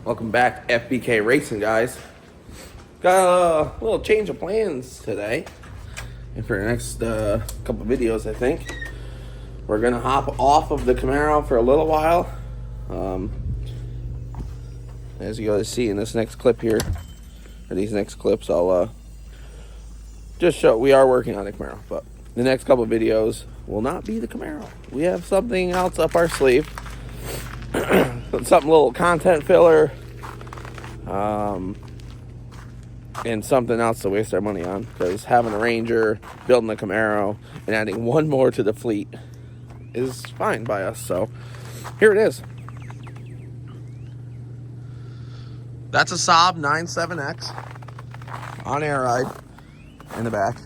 Welcome back to FBK Racing, guys. Got a little change of plans today. And for the next couple videos, I think, we're going to hop off of the Camaro for a little while. As you guys see in this next clip here, or these next clips, I'll just show we are working on the Camaro. But the next couple videos will not be the Camaro. We have something else up our sleeve. Something a little content filler. And something else to waste our money on, because having a Ranger, building a Camaro, and adding one more to the fleet is fine by us. So here it is. That's a Saab 97X on air ride in the back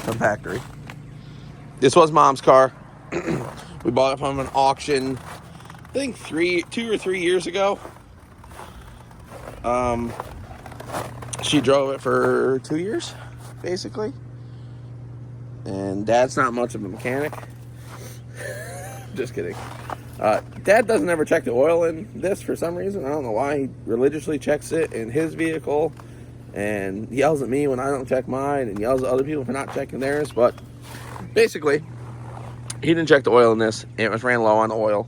from factory. This was Mom's car. We bought it from an auction, I think 2 or 3 years ago. She drove it for 2 years, basically. And Dad's not much of a mechanic. Just kidding. Dad doesn't ever check the oil in this for some reason. I don't know why. He religiously checks it in his vehicle and yells at me when I don't check mine and yells at other people for not checking theirs. But basically, he didn't check the oil in this. It was ran low on oil,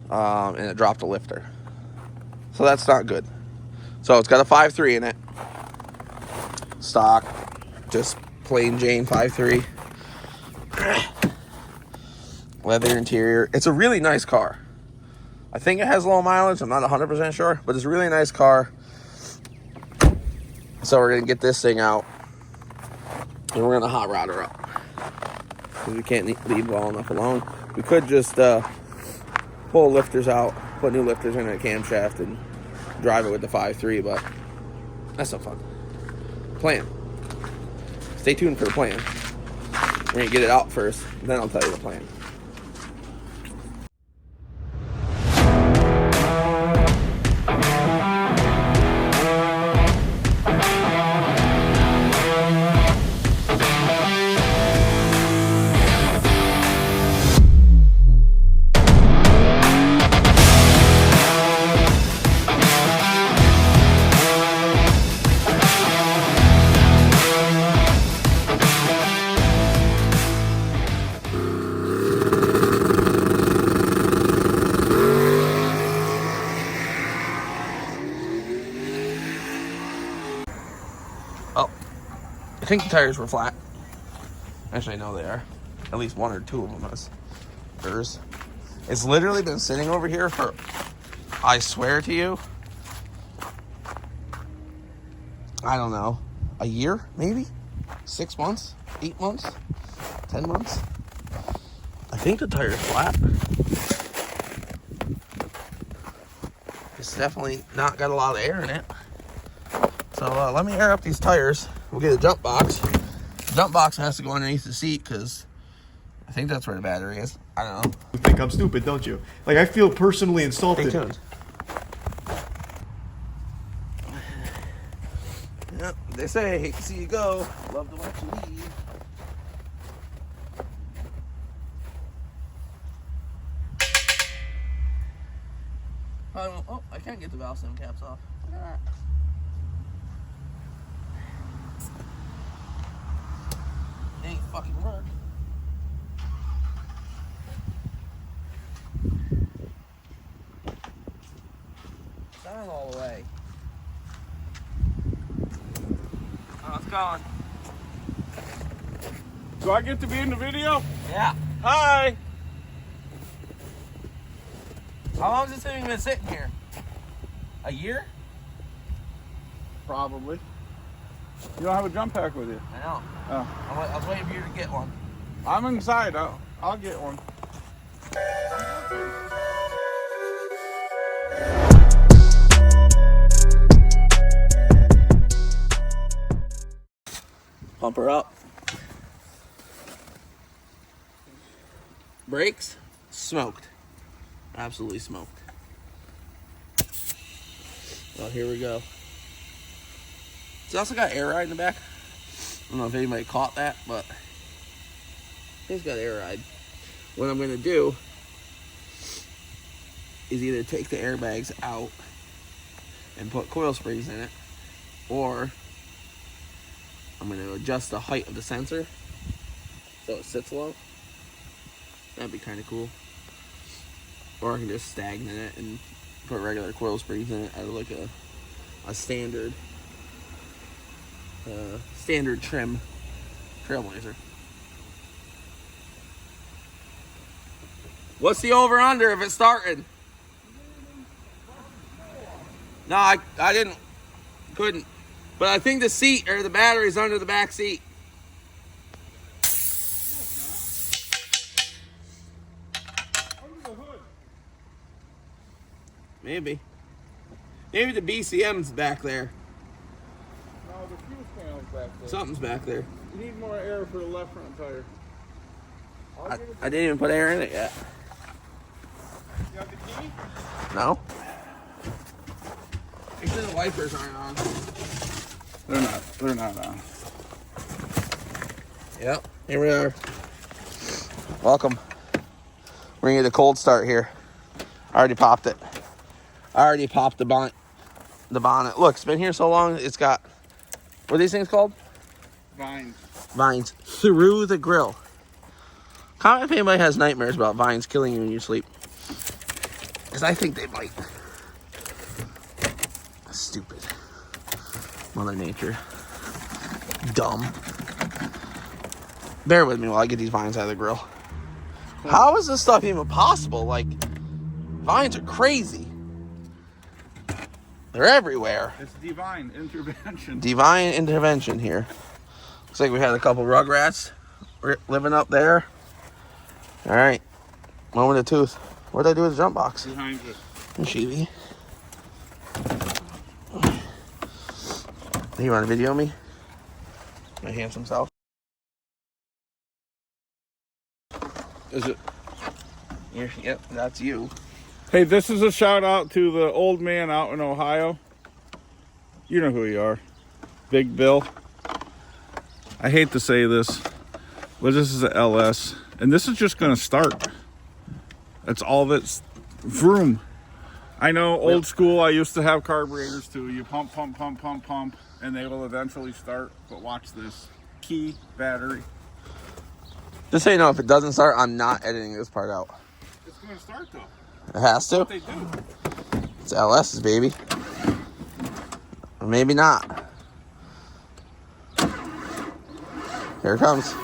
and it dropped a lifter. So that's not good. So it's got a 5.3 in it. Stock, just plain Jane 5.3. Leather interior. It's a really nice car. I think it has low mileage. I'm not 100% sure, but it's a really nice car. So we're going to get this thing out, and we're going to hot rod her up, because we can't leave well enough alone. We could just pull lifters out, put new lifters in a camshaft, and drive it with the 5.3, but that's no fun. Plan. Stay tuned for the plan. We're going to get it out first, then I'll tell you the plan. Oh, I think the tires were flat. Actually, I know they are. At least one or two of them is hers. It's literally been sitting over here for, I swear to you, I don't know, a year, maybe? 6 months? 8 months? 10 months? I think the tire's flat. It's definitely not got a lot of air in it. So let me air up these tires. We'll get a jump box. The jump box has to go underneath the seat, because I think that's where the battery is. I don't know. You think I'm stupid, don't you? Like, I feel personally insulted. Stay tuned. Yep, they say, hate to see you go, love to watch you leave. Oh, I can't get the valve stem caps off. Look at that. It ain't fucking work. Down all the way. Oh, it's gone. Do I get to be in the video? Yeah. Hi. How long has this thing been sitting here? A year? Probably. You don't have a jump pack with you? I know. Oh. I was waiting for you to get one. I'm inside. I'll get one. Pump her up. Brakes, smoked. Absolutely smoked. Well, here we go. It's also got air ride in the back. I don't know if anybody caught that, but it's got air ride. What I'm going to do is either take the airbags out and put coil springs in it, or I'm going to adjust the height of the sensor so it sits low. That'd be kind of cool. Or I can just stagnate it and put regular coil springs in it out of like a standard trim Trailblazer. What's the over under if it's starting? No, I couldn't. But I think the seat or the battery's under the back seat. Under the hood. Maybe the BCM's back there. No, the fuel panel's back there. Something's back there. You need more air for the left front tire. I didn't even put air in it yet. You have the key? No. Make sure the wipers aren't on. They're not on. Yep, here we are. Welcome. We're gonna get a cold start here. I already popped it. I already popped the bonnet. Look, it's been here so long, it's got, what are these things called? Vines. Vines through the grill. Comment if anybody has nightmares about vines killing you when you sleep. Because I think they might. Stupid. Mother Nature. Dumb. Bear with me while I get these vines out of the grill. How is this stuff even possible? Like, vines are crazy. They're everywhere. It's divine intervention. Divine intervention here. Looks like we had a couple rugrats living up there. All right. Moment of truth. What did I do with the jump box? Behind you. Sheevy. You want to video me? My handsome self. Is it? Yep, that's you. Hey, this is a shout out to the old man out in Ohio. You know who you are. Big Bill. I hate to say this, but this is a LS. And this is just going to start. That's all that's vroom. I know old school, I used to have carburetors too. You pump, pump, pump, pump, pump, and they will eventually start. But watch this. Key, battery. Just so you know, if it doesn't start, I'm not editing this part out. It's going to start though. It has to. What they do. It's LS's, baby. Or maybe not. Here it comes.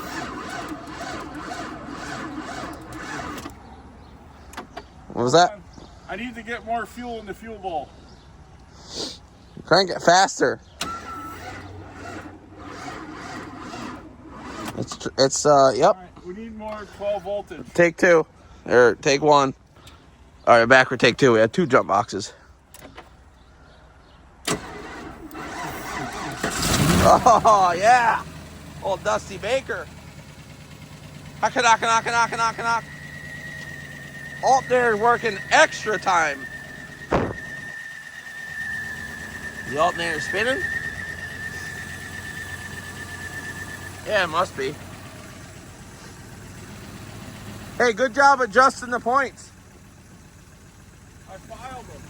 What was that? I need to get more fuel in the fuel bowl. Crank it faster. It's yep. All right, we need more 12 voltage. Take two. Or take one. All right, backward take two. We had two jump boxes. Oh, yeah. Old Dusty Baker. Knock. Alternator working extra time. The alternator spinning? Yeah, it must be. Hey, good job adjusting the points. I filed them.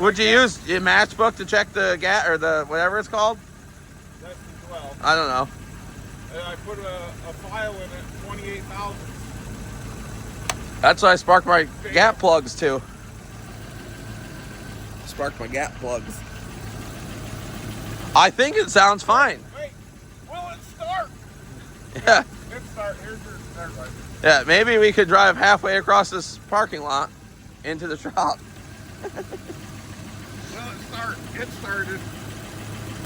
Would you use your matchbook to check the gas or the whatever it's called? That's the 12. I don't know. And I put a file in it, 28,000. That's why I sparked my gap plugs too. Sparked my gap plugs. I think it sounds fine. Wait, will it start? Yeah. It start. Here's your start light. Yeah, maybe we could drive halfway across this parking lot into the shop. Will it start? It started.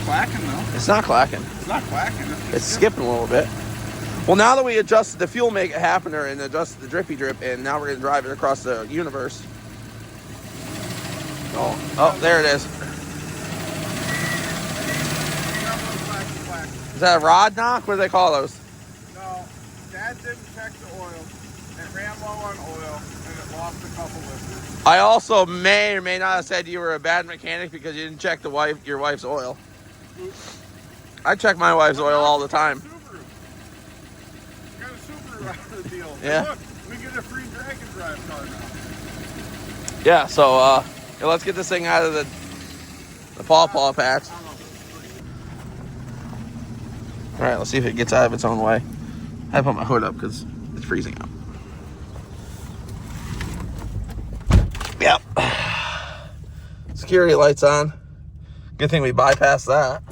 Clacking though. It's not clacking. It's not clacking. It's skipping a little bit. Well, now that we adjusted the fuel make it happener and adjusted the drippy drip, and now we're going to drive it across the universe. Oh, there it is. Is that a rod knock? What do they call those? No, Dad didn't check the oil. It ran low on oil, and it lost a couple lifters. I also may or may not have said you were a bad mechanic because you didn't check your wife's oil. I check my wife's oil all the time. Got a Subaru out of the deal. Yeah. Hey, look, we get a free Dragon Drive car now. Yeah, so let's get this thing out of the The paw patch. All right, let's see if it gets out of its own way. I put my hood up because it's freezing out. Yep. Security lights on. Good thing we bypassed that.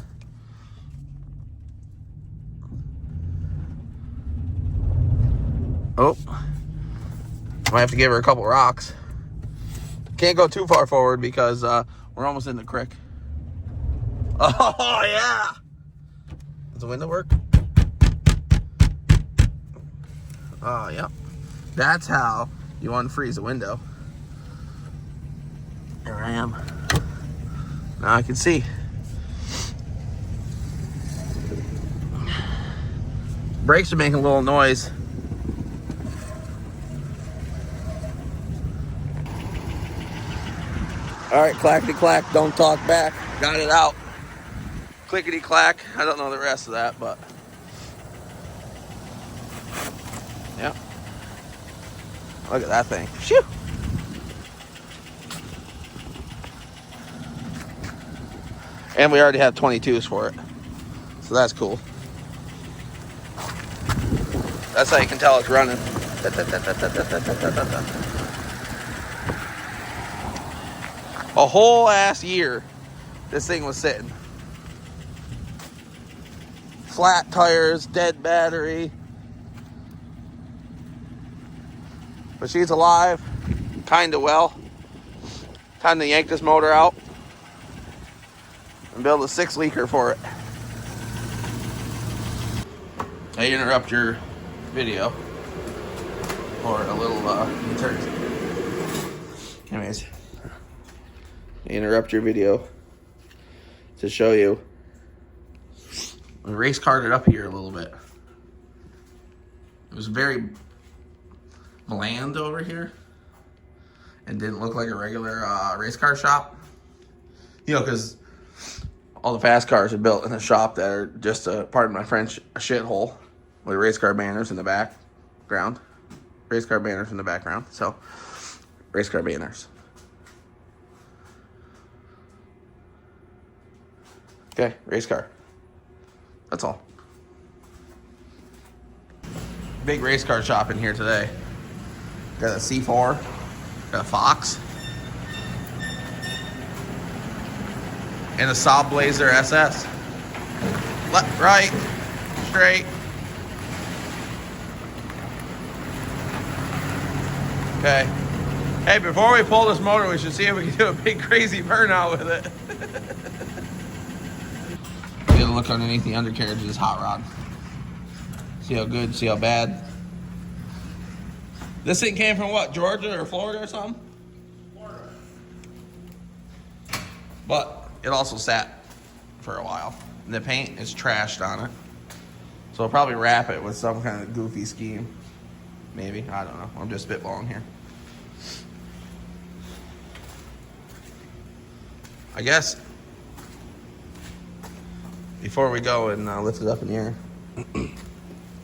Oh. Might have to give her a couple rocks. Can't go too far forward because we're almost in the creek. Oh, yeah. Does the window work? Oh, yeah. That's how you unfreeze a window. Here I am. Now I can see. Brakes are making a little noise. All right, clackety clack, don't talk back. Got it out. Clickety clack. I don't know the rest of that, but yeah. Look at that thing. Phew. And we already have 22s for it. So that's cool. That's how you can tell it's running. A whole ass year this thing was sitting. Flat tires, dead battery. But she's alive, kinda well. Time to yank this motor out and build a 6-leaker for it. I interrupt your video for a little anyways, I interrupt your video to show you. We race carted it up here a little bit. It was very bland over here and didn't look like a regular race car shop. You know, because all the fast cars are built in a shop that are just pardon my French, a shithole with race car banners in the background. Race car banners in the background. So, race car banners. Okay, race car. That's all. Big race car shop in here today. Got a C4, got a Fox, and a Saablazer SS. Left, right, straight. Okay. Hey, before we pull this motor, we should see if we can do a big crazy burnout with it. Get a look underneath the undercarriage of this hot rod. See how good, see how bad. This thing came from what, Georgia or Florida or something? Florida. But it also sat for a while. And the paint is trashed on it. So I'll probably wrap it with some kind of goofy scheme. Maybe, I don't know. I'm just spitballing here. I guess before we go and lift it up in the air,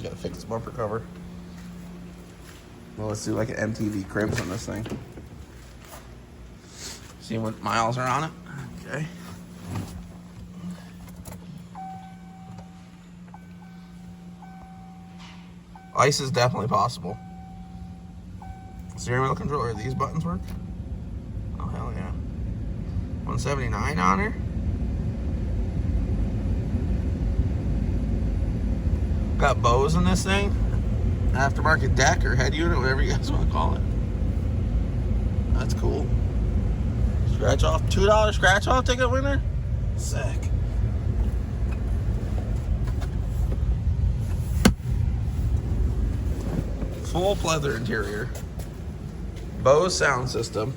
gotta fix the bumper cover. Well, let's do like an MTV Cribs on this thing. See what miles are on it. Okay. Ice is definitely possible. Steering wheel controller, these buttons work? Oh, hell yeah. 179 on her. Got bows in this thing. Aftermarket deck or head unit, whatever you guys want to call it. That's cool. Scratch off, $2 scratch off ticket winner? Sick. Full pleather interior. Bose sound system.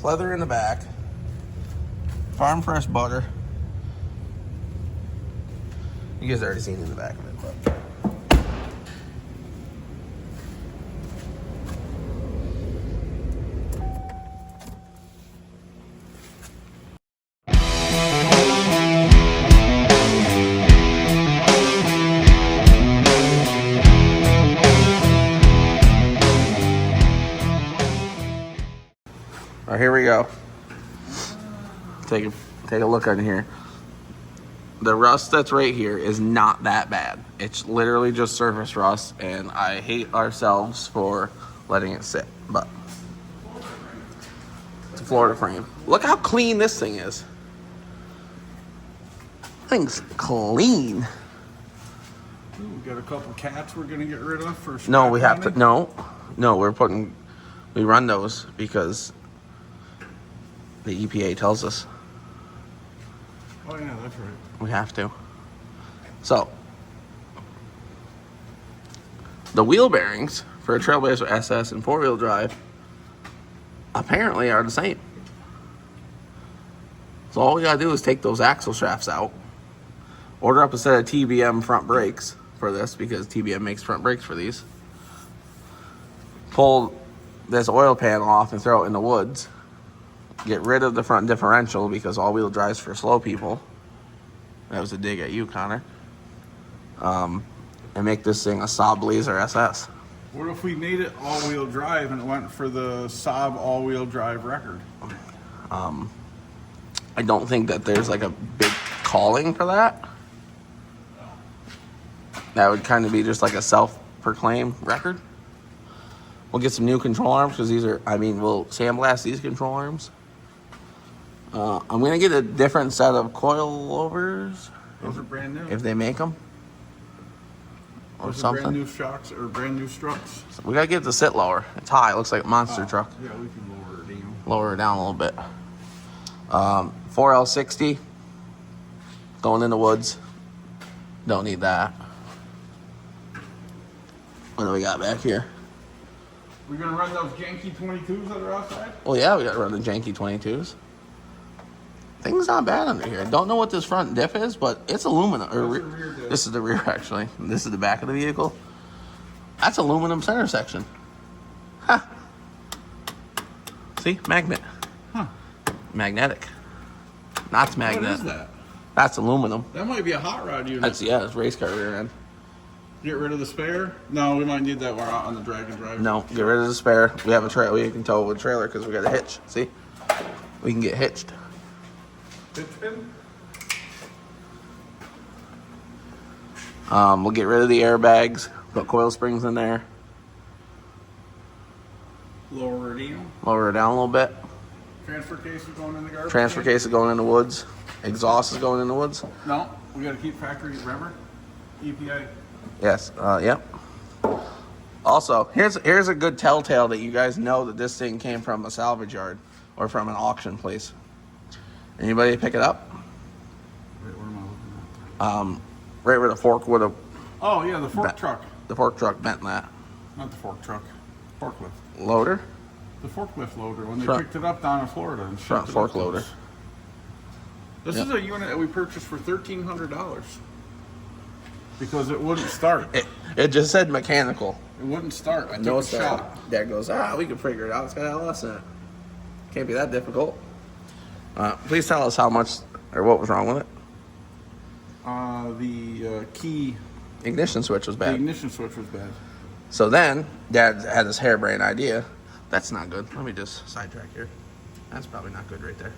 Pleather in the back. Farm fresh butter. You guys already seen in the back of it, but. All right, here we go. take a look on here. The rust that's right here is not that bad. It's literally just surface rust, and I hate ourselves for letting it sit. But it's a Florida frame. Look how clean this thing is. Thing's clean. We got a couple cats we're gonna get rid of for. No, we have to. No, we run those because the EPA tells us. Oh yeah, that's right. We have to. So, the wheel bearings for a Trailblazer SS and 4-wheel drive apparently are the same. So all we gotta do is take those axle shafts out, order up a set of TBM front brakes for this because TBM makes front brakes for these, pull this oil pan off and throw it in the woods, get rid of the front differential because all-wheel drive's for slow people. That was a dig at you, Connor. And make this thing a Saablazer SS. What if we made it all-wheel drive and it went for the Saab all-wheel drive record? I don't think that there's like a big calling for that. That would kind of be just like a self-proclaimed record. We'll get some new control arms because these are, we'll sandblast these control arms. I'm going to get a different set of coilovers. Those are brand new. If they make them. Or Those something. are brand new shocks or brand new struts. So we got to get it to sit lower. It's high. It looks like a monster truck. Yeah, we can lower it down. Lower it down a little bit. 4L60. Going in the woods. Don't need that. What do we got back here? We're going to run those janky 22s that are outside? Oh yeah, we got to run the janky 22s. Thing's not bad under here. Don't know what this front diff is, but it's aluminum. This is the rear, actually. This is the back of the vehicle. That's aluminum center section. Huh. See? Magnet. Huh. Magnetic. Not magnet. What is that? That's aluminum. That might be a hot rod unit. That's race car rear end. Get rid of the spare? No, we might need that while we're out on the drag and drive. No, get rid of the spare. We have a trailer. We can tow with a trailer because we got a hitch. See? We can get hitched. Hitch pin? We'll get rid of the airbags. Put coil springs in there. Lower it down. Lower it down a little bit. Transfer case is going in the garbage. Transfer case is going in the woods. Exhaust is going in the woods. No, we got to keep factory. Remember, EPA. Yes. Yep. Also, here's a good telltale that you guys know that this thing came from a salvage yard or from an auction place. Anybody pick it up? Wait, where am I looking at? Right where the fork would have. Oh yeah, the fork truck. The fork truck bent that. Not the fork truck. Forklift. Loader. The forklift loader when they Front. picked it up down in Florida and Front shipped it fork up to loader. us. This Yep. is a unit that we purchased for $1,300 because it wouldn't start. It just said mechanical. It wouldn't start. I No took a shot. Dad goes, we can figure it out. It's got LS in it. Can't be that difficult. Please tell us how much or what was wrong with it. The key, Ignition switch was the bad. ignition switch was bad. So then, Dad had this harebrained idea. That's not good. Let me just sidetrack here. That's probably not good right there.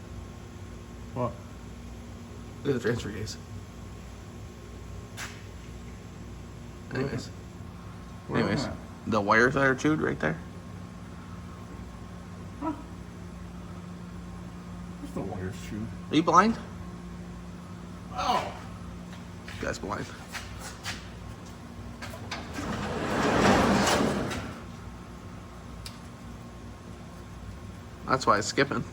What? Look at the transfer case. Anyways. Where am Anyways. I? The wires that are chewed right there. Huh? There's no wires chewed. Are you blind? Oh. This guy's blind. That's why it's skipping.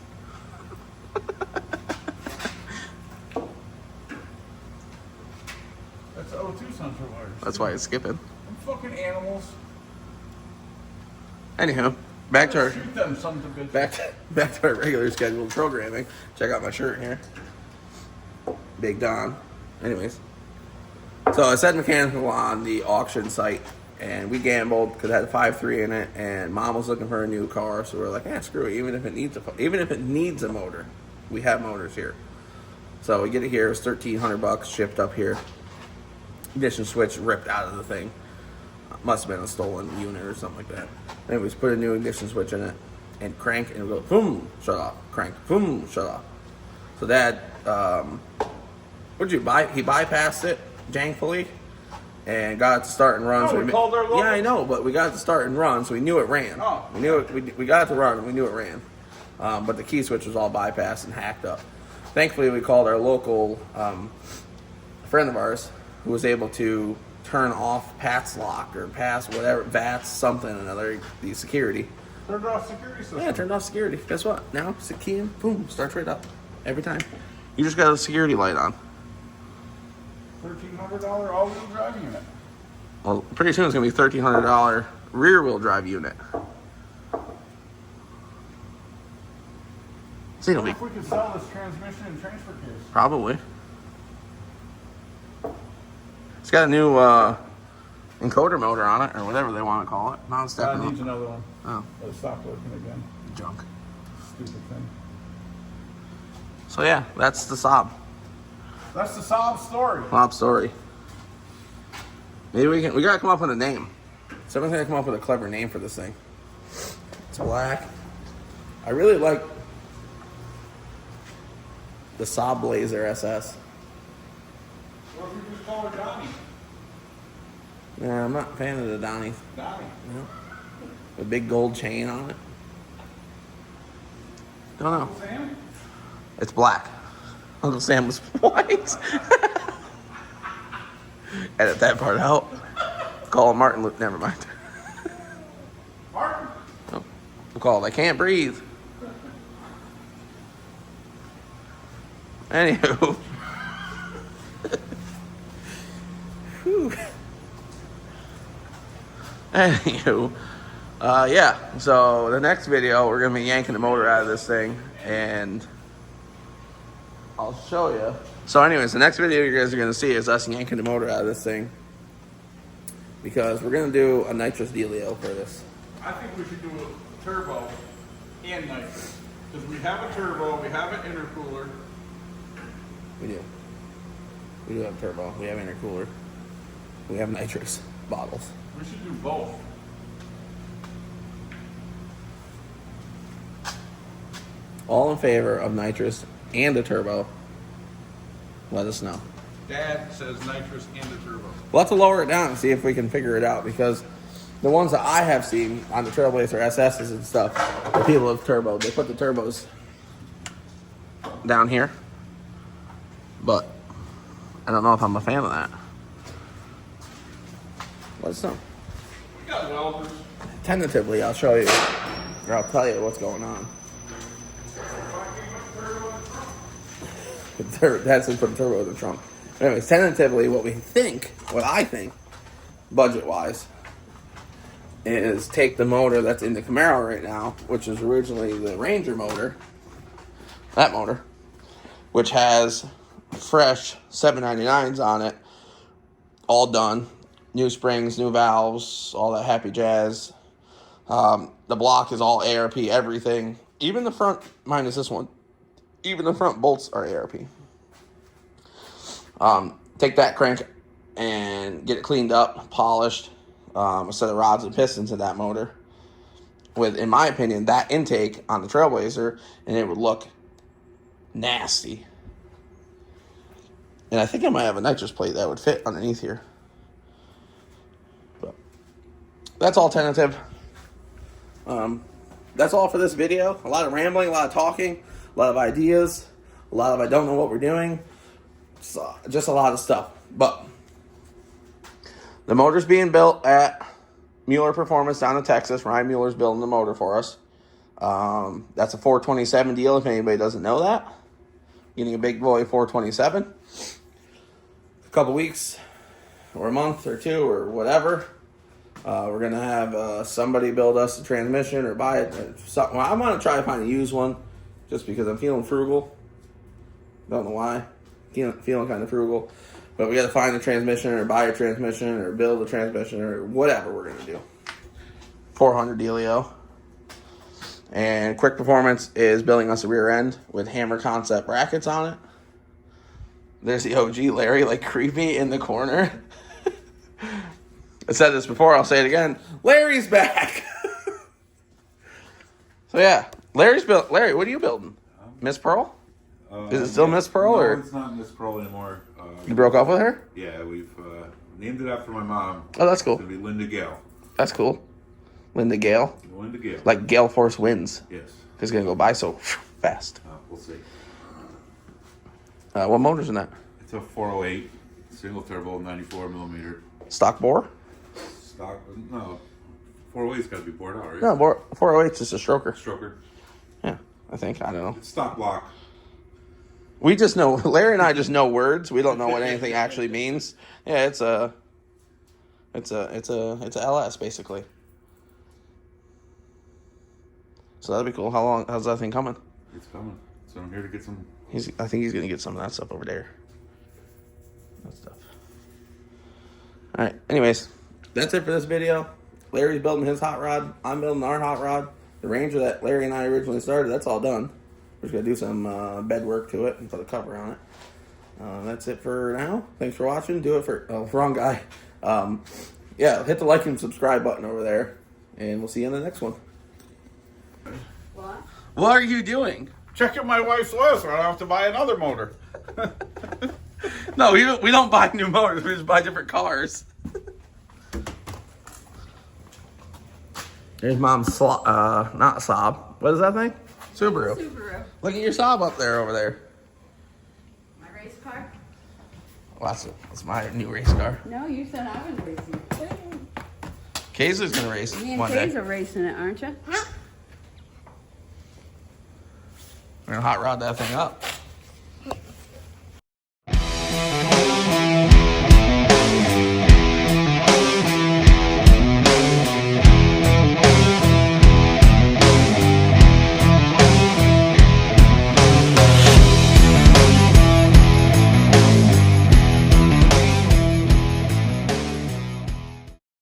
That's O2 sensor wires. That's why it's skipping. Them fucking animals. Anywho, back to our Shoot them, sons of bitches. back to our regular scheduled programming. Check out my shirt here. Big Don. Anyways. So I said mechanical on the auction site, and we gambled because it had a 5.3 in it, and Mom was looking for a new car, so we're like, screw it. Even if it needs a motor, we have motors here. So we get it here. It's $1,300 shipped up here. Ignition switch ripped out of the thing. Must have been a stolen unit or something like that. Anyways, put a new ignition switch in it and crank, and it'll go boom, shut off. Crank, boom, shut off. So Dad, what'd you buy? He bypassed it, jankfully, and got it to start and run. Oh, we called our local? Yeah, I know, but we got it to start and run, so we knew it ran. Oh. We knew it. We got it to run, and we knew it ran. But the key switch was all bypassed and hacked up. Thankfully, we called our local friend of ours who was able to turn off Pat's lock or pass whatever, VATS, something, another, the security. Turned off security system. Yeah, turned off security. Guess what? Now, it's a key in, boom, starts right up. Every time. You just got a security light on. $1,300 all-wheel drive unit. Well, pretty soon it's going to be $1,300 rear-wheel drive unit. See, it'll be If we could sell this transmission and transfer case. probably. It's got a new encoder motor on it, or whatever they want to call it. Now it's That stepping needs up. another one. Oh, It stopped working again. junk. Stupid thing. So yeah, that's the Saab. That's the Saab story. Saab story. Maybe we gotta come up with a name. Someone's gonna come up with a clever name for this thing. It's black. I really like the Saablazer SS. What if we just call her Donnie? Yeah, I'm not a fan of the Donnie. Donnie. You know? The big gold chain on it. Don't know. Sam? It's black. Uncle Sam was white. Edit that part out. Call him Martin Luke. Never mind. Martin? Oh, we'll call it I Can't Breathe. Anywho. Whew. Anywho. Yeah. So the next video, we're going to be yanking the motor out of this thing. And I'll show you. So anyways, the next video you guys are going to see is us yanking the motor out of this thing. Because we're going to do a nitrous dealio for this. I think we should do a turbo and nitrous. Because we have a turbo, we have an intercooler. We do. We do have turbo. We have intercooler. We have nitrous bottles. We should do both. All in favor of nitrous and a turbo. Let us know. Dad says nitrous and a turbo. We'll have to lower it down and see if we can figure it out, because the ones that I have seen on the Trailblazer SSs and stuff, the people with turbo, they put the turbos down here. But I don't know if I'm a fan of that. Let us know. We got welders. Tentatively, I'll show you, or I'll tell you what's going on. That's just put a turbo in the trunk. Anyways, tentatively, what I think, budget-wise, is take the motor that's in the Camaro right now, which is originally the Ranger motor, that motor, which has fresh 799s on it, all done, new springs, new valves, all that happy jazz. The block is all ARP, everything, even the front, minus this one. Even the front bolts are ARP. Take that crank and get it cleaned up, polished, a set of rods and pistons in that motor. With, in my opinion, that intake on the Trailblazer, and it would look nasty. And I think I might have a nitrous plate that would fit underneath here. But that's all tentative. That's all for this video. A lot of rambling, a lot of talking. A lot of ideas, a lot of I don't know what we're doing, so just a lot of stuff. But the motor's being built at Mueller Performance down in Texas. Ryan Mueller's building the motor for us. That's a 427 deal if anybody doesn't know that. Getting a big boy 427. A couple weeks or a month or two or whatever. We're going to have somebody build us a transmission or buy it. Well, I'm going to try to find a used one. Just because I'm feeling frugal. Don't know why. Feeling kind of frugal. But we got to find a transmission or buy a transmission or build a transmission or whatever we're going to do. 400 dealio. And Quick Performance is building us a rear end with Hammer Concept brackets on it. There's the OG Larry, like creepy in the corner. I said this before, I'll say it again. Larry's back! So yeah. Larry, what are you building? Miss Pearl? Is it still Miss Pearl, No, or it's not Miss Pearl anymore. you broke up with her? Yeah, we've named it after my mom. Oh, that's cool. It's gonna be Linda Gale. That's cool. Linda Gale, Linda Gale. like Gale Force Winds. Yes. It's gonna go by so fast. We'll see. What motor's in that? It's a 408 single turbo 94 millimeter Stock bore? stock. No, 408's got to be bored out, right? No, 408's just a stroker. Stroker. Yeah, I think. I don't know. It's stock block. We just know, Larry and I just know words. We don't know what anything actually means. Yeah, it's a LS basically. So that'd be cool. How's that thing coming? It's coming. So I'm here to get some. I think he's gonna get some of that stuff over there. That stuff. All right. Anyways, that's it for this video. Larry's building his hot rod. I'm building our hot rod. The Ranger that Larry and I originally started, that's all done. We're just gonna do some bed work to it and put a cover on it. That's it for now. Thanks for watching. Do it for wrong guy. Yeah, hit the like and subscribe button over there, and we'll see you in the next one. What? What are you doing? Checking my wife's list, or I don't have to buy another motor. No, we don't buy new motors. We just buy different cars. There's Mom's not Saab. What is that thing? Subaru. Subaru. Look at your Saab up there over there. My race car? Well, that's my new race car. No, you said I was racing it. Kayser's gonna race Me and one Kay's day. are racing it, aren't you? We're gonna hot rod that thing up.